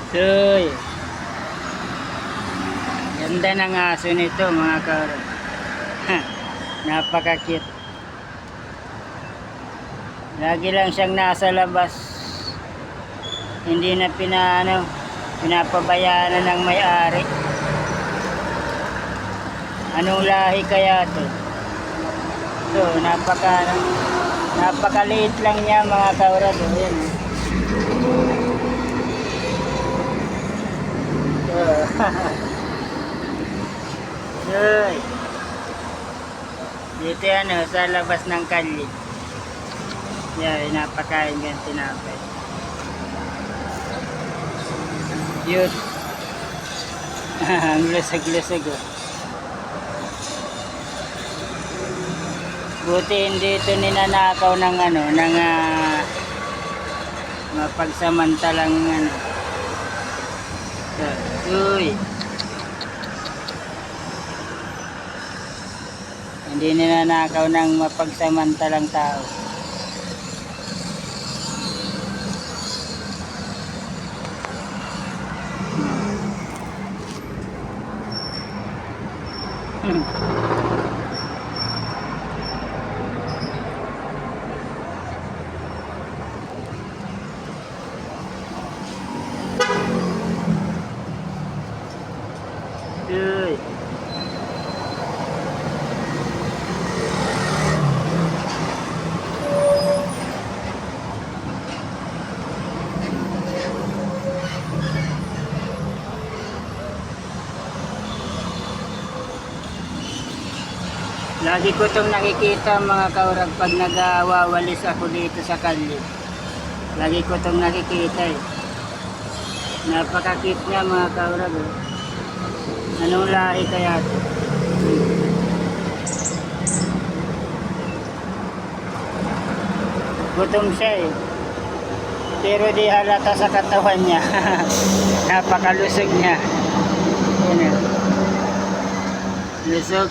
Soy, ganda ng aso nito mga kaurag. Napaka-cute. Lagi lang siyang nasa labas. Hindi na pinapabayaan ng may-ari. Anong lahi kaya to? So, napakaliit lang niya mga kaurag. Ayan. Soy. Dito yan sa labas ng kalye. Yan, napakain yan tinapay. Cute. Ang lusag-lusag oh. Buti hindi ito ninanakaw ng mapagsamantalang Uy. Hindi ninanakaw ng mapagsamantalang tao. Uy. Lagi ko itong nakikita mga kaurag pag nagawawalis ako dito sa kalye. Lagi ko itong nakikita eh. Napaka-cute niya mga kaurag eh. Anong lahi kaya ito? Gutom siya eh. Pero di halata sa katawan niya. Napakalusog niya. Lusog.